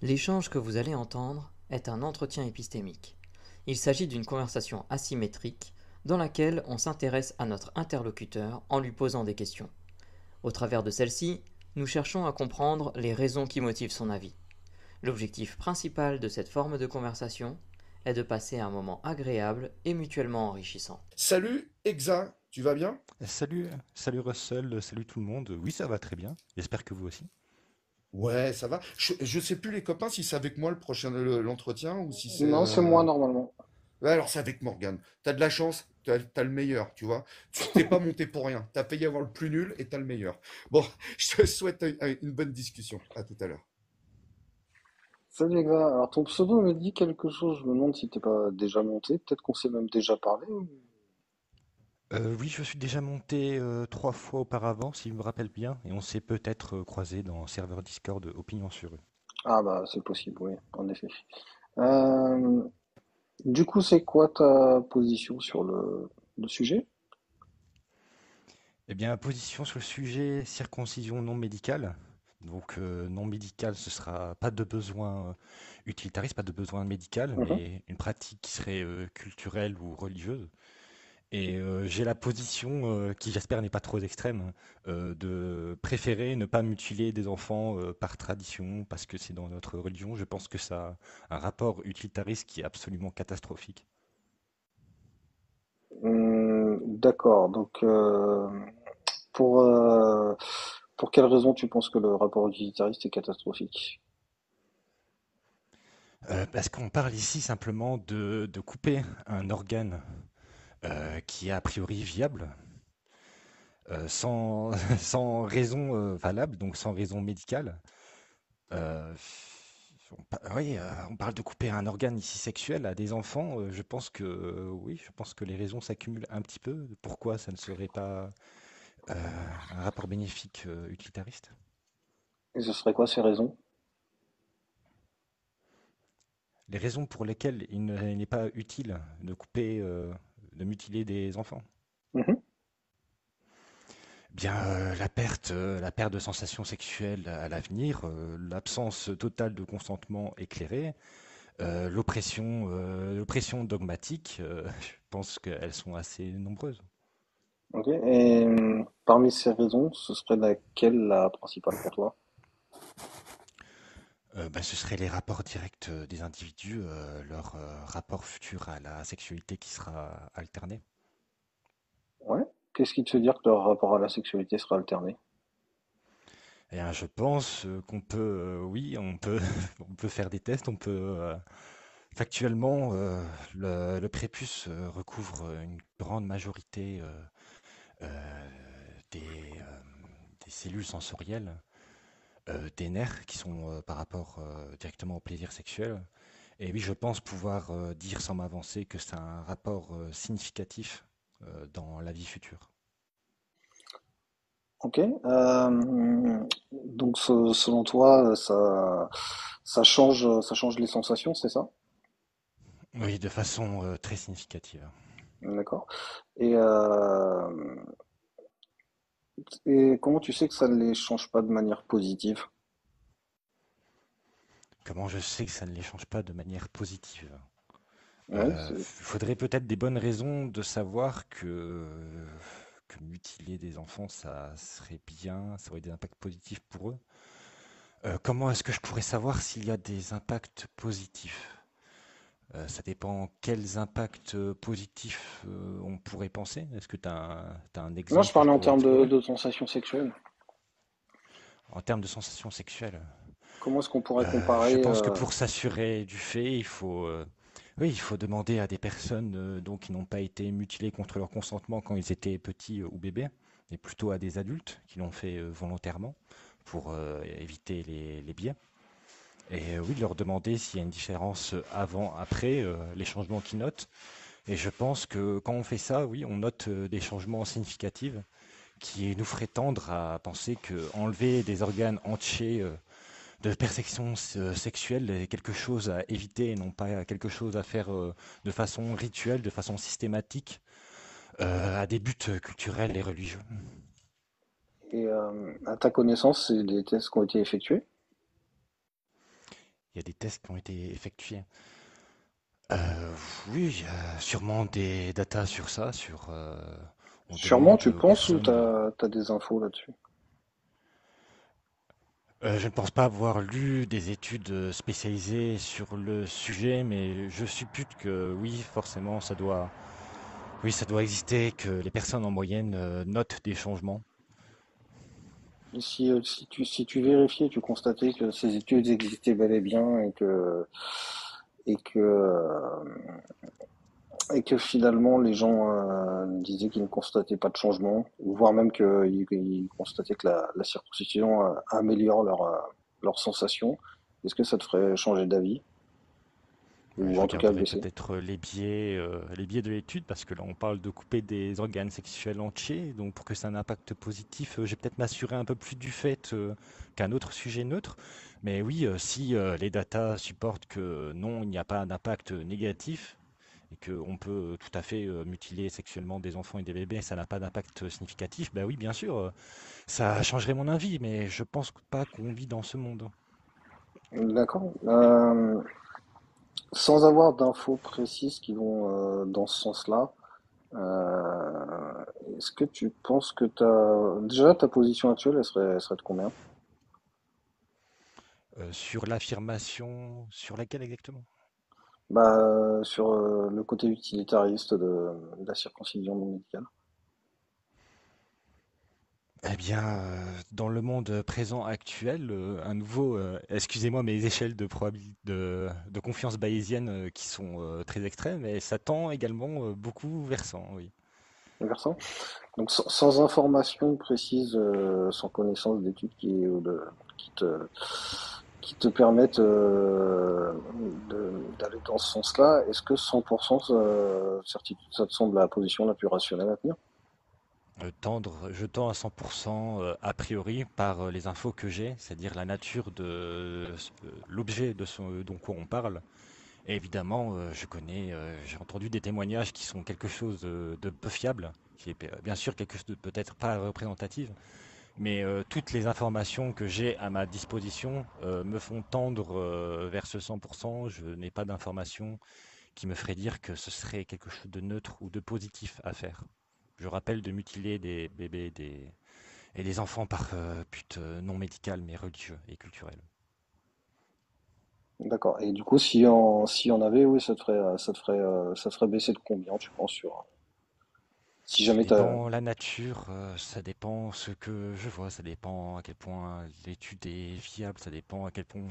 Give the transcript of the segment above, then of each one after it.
L'échange que vous allez entendre est un entretien épistémique. Il s'agit d'une conversation asymétrique dans laquelle on s'intéresse à notre interlocuteur en lui posant des questions. Au travers de celle-ci, nous cherchons à comprendre les raisons qui motivent son avis. L'objectif principal de cette forme de conversation est de passer un moment agréable et mutuellement enrichissant. Salut, Exa, tu vas bien? Salut Russell, salut tout le monde. Oui, ça va très bien. J'espère que vous aussi. Ouais, ça va. Je sais plus les copains si c'est avec moi le prochain l'entretien ou si c'est. Non, c'est moi normalement. Ouais, alors c'est avec Morgane. T'as de la chance, t'as le meilleur, tu vois. Tu t'es pas monté pour rien. T'as payé avoir le plus nul et t'as le meilleur. Bon, je te souhaite une bonne discussion. À tout à l'heure. Salut les gars, alors ton pseudo me dit quelque chose, je me demande si t'es pas déjà monté, peut-être qu'on s'est même déjà parlé. Oui, je suis déjà monté 3 fois auparavant, si je me rappelle bien, et on s'est peut-être croisé dans un serveur Discord Opinion sur eux. Ah bah c'est possible, oui, en effet. Euh, du coup, c'est quoi ta position sur le sujet? Eh bien, position sur le sujet circoncision non médicale. Donc, non médicale, ce sera pas de besoin utilitariste, pas de besoin médical, Mhm. mais une pratique qui serait culturelle ou religieuse. Et j'ai la position, qui j'espère n'est pas trop extrême, de préférer ne pas mutiler des enfants par tradition, parce que c'est dans notre religion. Je pense que ça a un rapport utilitariste qui est absolument catastrophique. D'accord, donc pour, euh, pour quelle raison tu penses que le rapport utilitariste est catastrophique? Parce qu'on parle ici simplement de couper un organe qui est a priori viable, sans, sans raison valable, donc sans raison médicale. Euh, oui, on parle de couper un organe ici sexuel à des enfants. Je pense que oui, je pense que les raisons s'accumulent un petit peu. Pourquoi ça ne serait pas un rapport bénéfique utilitariste? Et ce serait quoi ces raisons? Les raisons pour lesquelles n'est pas utile de couper, de mutiler des enfants. Mhm. Bien, la perte de sensations sexuelles à l'avenir, l'absence totale de consentement éclairé, l'oppression dogmatique, je pense qu'elles sont assez nombreuses. Ok, et parmi ces raisons, ce serait laquelle la principale pour toi? Bah, ce serait les rapports directs des individus, leur rapport futur à la sexualité qui sera alterné. Ouais. Qu'est-ce qui te fait dire que leur rapport à la sexualité sera alterné? Et je pense qu'on peut, oui, on peut, on peut faire des tests, on peut factuellement, le prépuce recouvre une grande majorité euh, des, euh, des cellules sensorielles, des nerfs qui sont par rapport directement au plaisir sexuel. Et oui, je pense pouvoir dire sans m'avancer que c'est un rapport significatif dans la vie future. Ok. Donc selon toi, ça change les sensations, c'est ça? Oui, de façon très significative. D'accord. Et, euh, et comment tu sais que ça ne les change pas de manière positive? Comment je sais que ça ne les change pas de manière positive? Ouais, Il faudrait peut-être des bonnes raisons de savoir que mutiler des enfants, ça serait bien, ça aurait des impacts positifs pour eux. Comment est-ce que je pourrais savoir s'il y a des impacts positifs? Ça dépend quels impacts positifs on pourrait penser. Est-ce que tu as, un moi je exemple que je parlais en pourrais termes explorer? de sensations sexuelles. En termes de sensations sexuelles, Comment est-ce qu'on pourrait je comparer pense que pour s'assurer du fait, oui, il faut demander à des personnes donc, qui n'ont pas été mutilées contre leur consentement quand ils étaient petits ou bébés, et plutôt à des adultes qui l'ont fait volontairement pour éviter les biais. Et oui, leur demander s'il y a une différence avant, après, les changements qu'ils notent. Et je pense que quand on fait ça, oui, on note des changements significatifs qui nous feraient tendre à penser que enlever des organes entiers de perception sexuelle est quelque chose à éviter et non pas quelque chose à faire de façon rituelle, de façon systématique, à des buts culturels et religieux. et à ta connaissance, c'est des tests qui ont été effectués? il y a des tests qui ont été effectués. Oui, il y a sûrement des datas sur ça, on Sûrement, demande tu aux penses, ou personnes. t'as des infos là-dessus? Je ne pense pas avoir lu des études spécialisées sur le sujet, mais je suppute que oui, forcément, oui, ça doit exister, que les personnes en moyenne notent des changements. Si tu vérifiais, tu constatais que ces études existaient bel et bien et que, euh, et que finalement les gens disaient qu'ils ne constataient pas de changement, ou voire même qu'ils constataient que la circoncision améliore leurs sensations, est-ce que ça te ferait changer d'avis? Je Ou en tout cas regarderai baisser? peut-être les biais de l'étude, parce que là, on parle de couper des organes sexuels entiers, donc pour que ça ait un impact positif, je vais peut-être m'assurer un peu plus du fait qu'un autre sujet neutre. Mais oui, si les datas supportent que non, il n'y a pas d'impact négatif, et qu'on peut tout à fait mutiler sexuellement des enfants et des bébés, ça n'a pas d'impact significatif, bah oui, bien sûr, ça changerait mon avis, mais je pense pas qu'on vit dans ce monde. D'accord. Sans avoir d'infos précises qui vont dans ce sens-là, est-ce que tu penses que déjà ta position actuelle, elle serait de combien? Sur l'affirmation, sur laquelle exactement? Bah, sur le côté utilitariste de la circoncision non médicale. Eh bien, dans le monde présent actuel, excusez-moi, mes échelles de confiance bayésienne qui sont très extrêmes, et ça tend également beaucoup vers ça, oui. Versant. Donc sans information précise, sans connaissance d'études qui te, qui te permettent d'aller dans ce sens-là, est-ce que 100% certitude, ça te semble la position la plus rationnelle à tenir? Je tends à 100% a priori par les infos que j'ai, c'est-à-dire la nature de l'objet de ce dont quoi on parle. Et évidemment, j'ai entendu des témoignages qui sont quelque chose de peu fiable, qui est bien sûr quelque chose de peut-être pas représentatif, mais toutes les informations que j'ai à ma disposition me font tendre vers ce 100%. Je n'ai pas d'informations qui me ferait dire que ce serait quelque chose de neutre ou de positif à faire. Je rappelle de mutiler des bébés et des enfants par but non médical mais religieux et culturel. D'accord. Et du coup, si on avait, oui, ça te ferait baisser de combien, tu penses, si Ça jamais t'as, dépend la nature, ça dépend ce que je vois, ça dépend à quel point l'étude est fiable, ça dépend à quel point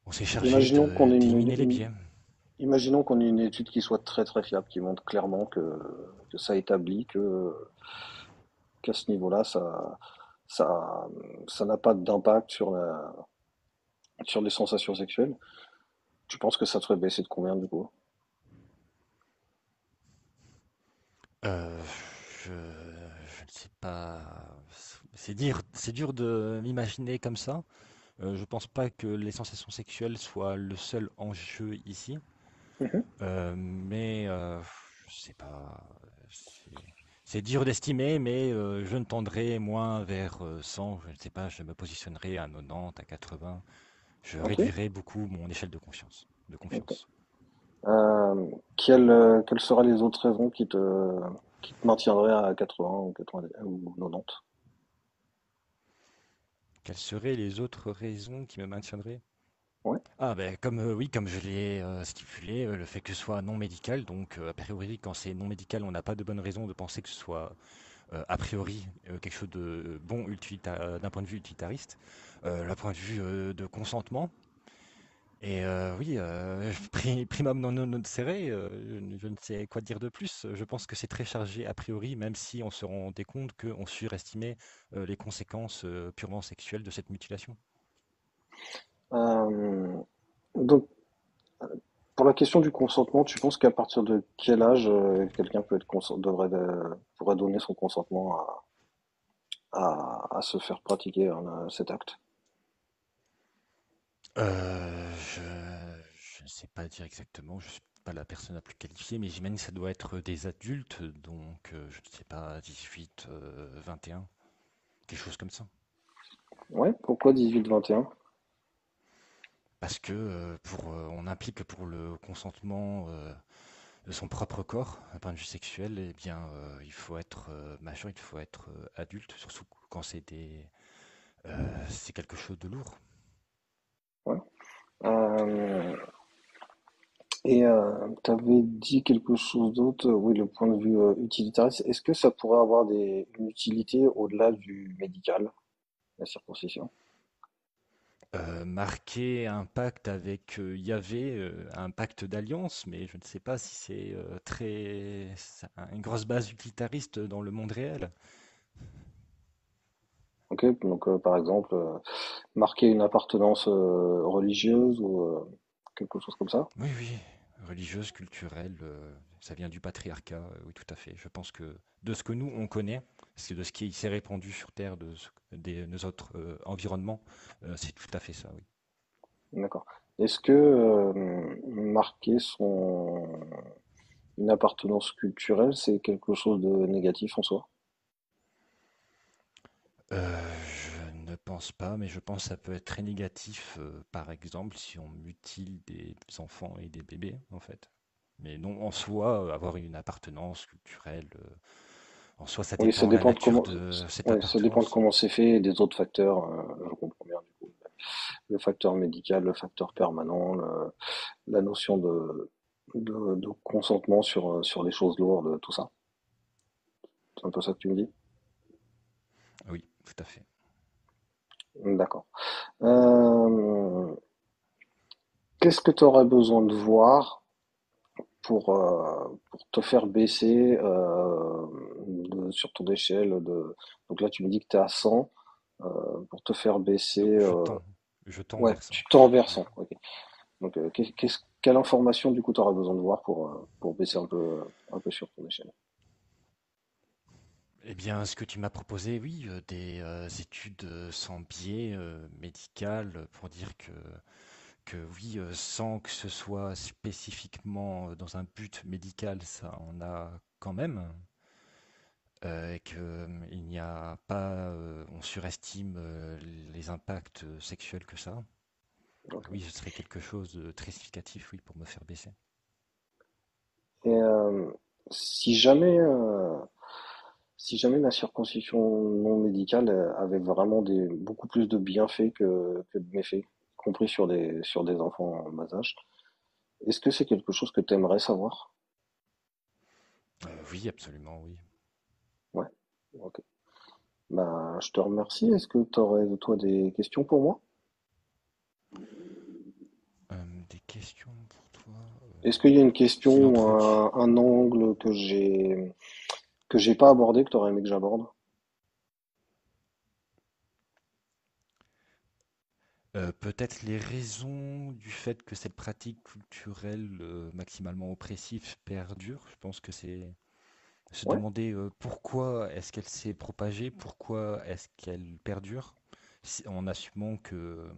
on s'est chargé imaginons qu'on ait d'éliminer les biais. imaginons qu'on ait une étude qui soit très très fiable, qui montre clairement que ça établit qu'à ce niveau-là, ça, ça n'a pas d'impact sur les sensations sexuelles. Tu penses que ça te ferait baisser de combien, du coup? Euh, je ne sais pas. C'est dur de m'imaginer comme ça. Je pense pas que les sensations sexuelles soient le seul enjeu ici. Mhm. Mais je sais pas. C'est c'est dur d'estimer, mais je ne tendrai moins vers 100. Je ne sais pas. Je me positionnerai à 90, à 80. Je Ok. réduirai beaucoup mon échelle de confiance. De Ok. confiance. Quelles seraient les autres raisons qui te maintiendraient à 80 ou 90 ou 90? Quelles seraient les autres raisons qui me maintiendraient? Ouais. Ah ben comme oui, comme je l'ai stipulé, le fait que ce soit non médical, donc a priori quand c'est non médical, on n'a pas de bonne raison de penser que ce soit a priori quelque chose de bon d'un point de vue utilitariste, d'un point de vue de consentement. Et oui, primum non serré, je ne sais quoi dire de plus. Je pense que c'est très chargé a priori, même si on se rendait compte qu'on surestimait les conséquences purement sexuelles de cette mutilation. Euh, donc, pour la question du consentement, tu penses qu'à partir de quel âge quelqu'un pourrait donner son consentement à se faire pratiquer cet acte? Je ne sais pas dire exactement, je suis pas la personne la plus qualifiée, mais j'imagine que ça doit être des adultes, donc je ne sais pas, 18, 21, quelque chose comme ça. Ouais, pourquoi 18-21? parce que on implique que pour le consentement de son propre corps, d'un point de vue sexuel, eh bien, il faut être majeur, il faut être adulte, surtout quand c'est quelque chose de lourd. Ouais. Euh, et tu avais dit quelque chose d'autre, oui, le point de vue utilitariste. Est-ce que ça pourrait avoir une utilité au-delà du médical, la circoncision? Marquer un pacte avec Yahvé, un pacte d'alliance, mais je ne sais pas si c'est une grosse base utilitariste dans le monde réel. Ok, donc par exemple, marquer une appartenance religieuse ou quelque chose comme ça? Oui, oui, religieuse, culturelle, ça vient du patriarcat, oui, tout à fait. Je pense que de ce que nous, on connaît, c'est de ce qui s'est répandu sur Terre, nos autres environnements, c'est tout à fait ça, oui. D'accord. Est-ce que marquer une appartenance culturelle, c'est quelque chose de négatif en soi? Je ne pense pas, mais je pense que ça peut être très négatif, par exemple, si on mutile des enfants et des bébés, en fait. Mais non, en soi, avoir une appartenance culturelle, en soi, ça Oui, ça dépend de la dépend de nature comment, de cette ouais, ça dépend de appartenance. comment c'est fait et des autres facteurs. Je comprends bien du coup. Le facteur médical, le facteur permanent, la notion de consentement sur les choses lourdes, tout ça. C'est un peu ça que tu me dis? Oui, tout à fait. D'accord. Euh, Qu'est-ce que tu aurais besoin de voir pour te faire baisser sur ton échelle donc là, tu me dis que tu es à 100, pour te faire baisser. Je tends Ouais, vers 100. tu t'en vers 100. Ok. Donc, quelle information du coup tu auras besoin de voir pour baisser un peu sur ton échelle? Eh bien, ce que tu m'as proposé, oui, des études sans biais médicales pour dire que oui, sans que ce soit spécifiquement dans un but médical, ça en a quand même, et que il n'y a pas, on surestime les impacts sexuels que ça. Ok. Oui, ce serait quelque chose de très significatif, oui, pour me faire baisser. Et si jamais, si jamais la circoncision non médicale avait vraiment beaucoup plus de bienfaits que de méfaits, y compris sur des enfants en bas âge, est-ce que c'est quelque chose que tu aimerais savoir? Oui, absolument, oui. Ouais. Ok. Bah, je te remercie. Est-ce que tu aurais, toi, des questions pour moi? Des questions pour toi? Est-ce qu'il y a une question Si ou l'entretien. un angle que j'ai pas abordé, que tu aurais aimé que j'aborde? Peut-être les raisons du fait que cette pratique culturelle maximalement oppressive perdure. Je pense que c'est se Ouais. demander pourquoi est-ce qu'elle s'est propagée, pourquoi est-ce qu'elle perdure, en assumant que,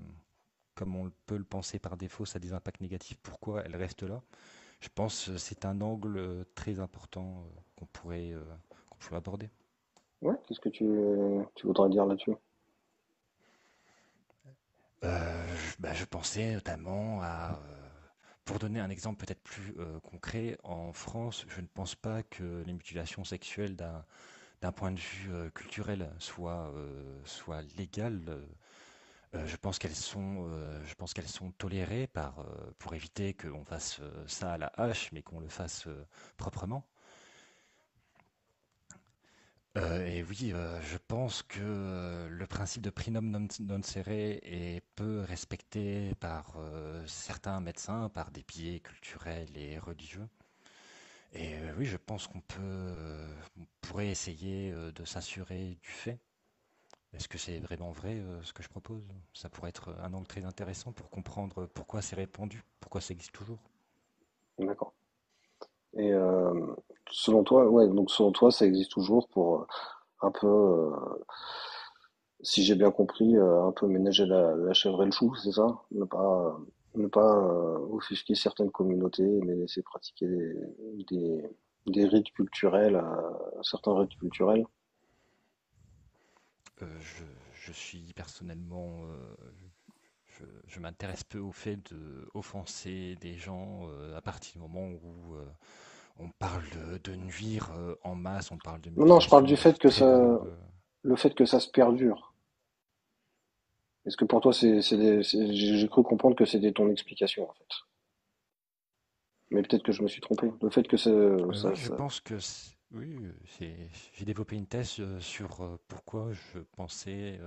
comme on peut le penser par défaut, ça a des impacts négatifs, pourquoi elle reste là. Je pense que c'est un angle très important qu'on pourrait aborder. Ouais. Qu'est-ce que tu voudrais dire là-dessus? Je pensais notamment à, pour donner un exemple peut-être plus concret, en France, je ne pense pas que les mutilations sexuelles d'un point de vue culturel soient légales. Je pense qu'elles sont tolérées pour éviter qu'on fasse ça à la hache, mais qu'on le fasse proprement. Et oui, je pense que le principe de prinum non cere est peu respecté par certains médecins, par des biais culturels et religieux. Et oui, je pense on pourrait essayer de s'assurer du fait. Est-ce que c'est vraiment vrai ce que je propose? Ça pourrait être un angle très intéressant pour comprendre pourquoi c'est répandu, pourquoi ça existe toujours. D'accord. Et selon toi, ouais, donc selon toi, ça existe toujours pour un peu, si j'ai bien compris, un peu ménager la chèvre et le chou, c'est ça? Ne pas offusquer certaines communautés, mais laisser pratiquer des, des rites culturels, certains rites culturels. Euh, je, je suis personnellement, je m'intéresse peu au fait de offenser des gens à partir du moment où on parle de nuire en masse, on parle de Non, non, je parle mutilation du de fait que très ça, longues. le fait que ça se perdure. Est-ce que pour toi, j'ai cru comprendre que c'était ton explication, en fait. Mais peut-être que je me suis trompé. Le fait que Oui, je pense que oui, j'ai développé une thèse sur pourquoi je pensais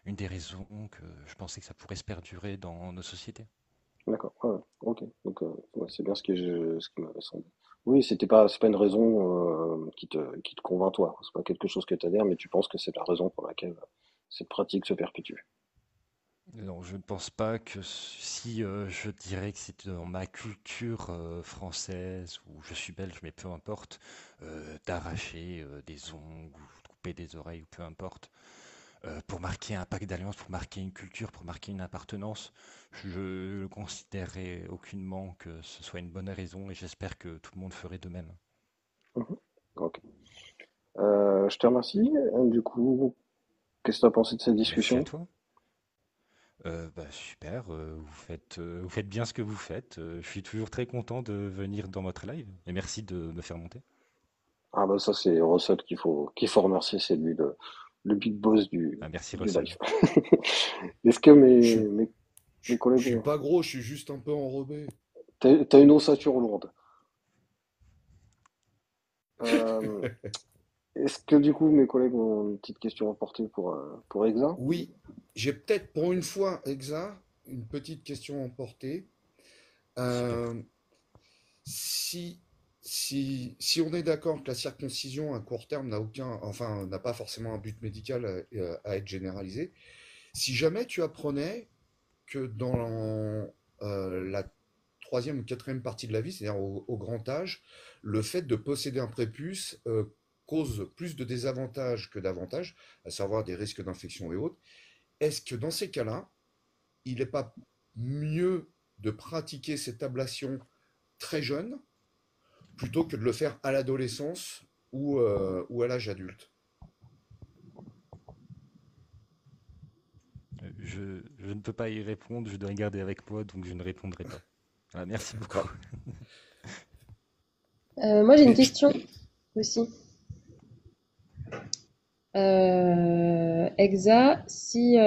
une des raisons que je pensais que ça pourrait se perdurer dans nos sociétés. d'accord, ouais, ouais, ok. Donc, ouais, c'est bien ce qui m'avait semblé. Oui, c'est pas une raison qui te convainc toi. C'est pas quelque chose que tu adhères, mais tu penses que c'est la raison pour laquelle cette pratique se perpétue. Non, je ne pense pas que si je dirais que c'est dans ma culture française ou je suis belge, mais peu importe, d'arracher des ongles ou de couper des oreilles ou peu importe, pour marquer un pacte d'alliance, pour marquer une culture, pour marquer une appartenance, je ne considérerais aucunement que ce soit une bonne raison et j'espère que tout le monde ferait de même. Mhm. Ok. Je te remercie. Du coup, qu'est-ce que tu as pensé de cette Merci à discussion? toi. Bah, super, vous faites bien ce que vous faites. Je suis toujours très content de venir dans votre live et merci de me faire monter. Ah bah ça c'est Russell qu'il faut remercier, c'est lui le big boss Ah, merci du Russell. live. Est-ce que Je suis, mes je collègues suis ont... pas gros, je suis juste un peu enrobé. T'as une ossature lourde. Euh, Est-ce que du coup mes collègues ont une petite question à porter pour Exa? Oui, j'ai peut-être pour une fois, Exa, une petite question à emporter. Super. Euh, si, si on est d'accord que la circoncision à court terme n'a pas forcément un but médical à être généralisé, si jamais tu apprenais que dans la troisième ou quatrième partie de la vie, c'est-à-dire au grand âge, le fait de posséder un prépuce cause plus de désavantages que d'avantages, à savoir des risques d'infection et autres, est-ce que dans ces cas-là, il n'est pas mieux de pratiquer cette ablation très jeune plutôt que de le faire à l'adolescence ou à l'âge adulte? Je ne peux pas y répondre, je dois y garder avec moi, donc je ne répondrai pas. Voilà, merci beaucoup. D'accord. Moi, j'ai une Mais je- question aussi. Exa, si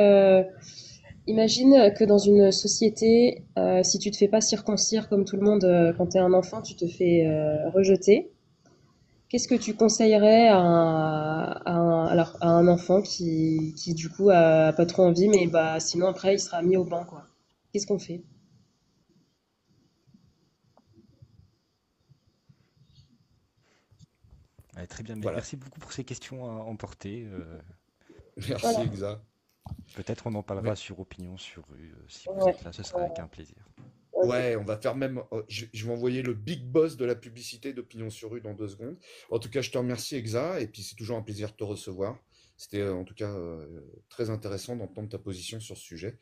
imagine que dans une société, si tu te fais pas circoncire comme tout le monde quand tu es un enfant, tu te fais rejeter. Qu'est-ce que tu conseillerais alors, à un enfant qui du coup a pas trop envie, mais bah sinon après il sera mis au banc quoi. Qu'est-ce qu'on fait? Ouais, très bien, voilà. merci beaucoup pour ces questions à emporter. Merci, Voilà. Exa. Peut-être on en parlera Mais- sur Opinion sur rue, si vous Ouais. êtes là, ce sera avec un plaisir. Ok. Ouais, on va faire même. Je vais envoyer le big boss de la publicité d'Opinion sur rue dans 2 secondes. En tout cas, je te remercie, Exa, et puis c'est toujours un plaisir de te recevoir. C'était en tout cas très intéressant d'entendre ta position sur ce sujet.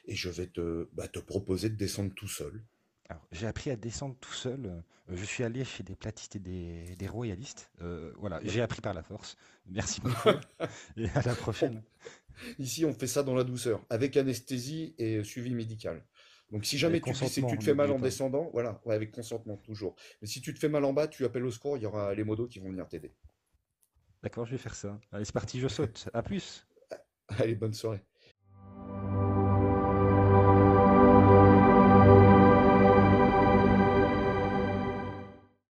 Et je vais te proposer de descendre tout seul. Alors, j'ai appris à descendre tout seul. Je suis allé chez des platistes et des royalistes. Voilà, j'ai appris par la force. Merci beaucoup et à la On- prochaine. Ici, on fait ça dans la douceur, avec anesthésie et suivi médical. Donc, si Avec jamais tu glisses et que consentement, tu te fais mal n'oubliez en pas. descendant, voilà, ouais, avec consentement toujours. Mais si tu te fais mal en bas, tu appelles au secours, il y aura les modos qui vont venir t'aider. D'accord, je vais faire ça. Allez, c'est parti, je saute. À plus. Allez, bonne soirée.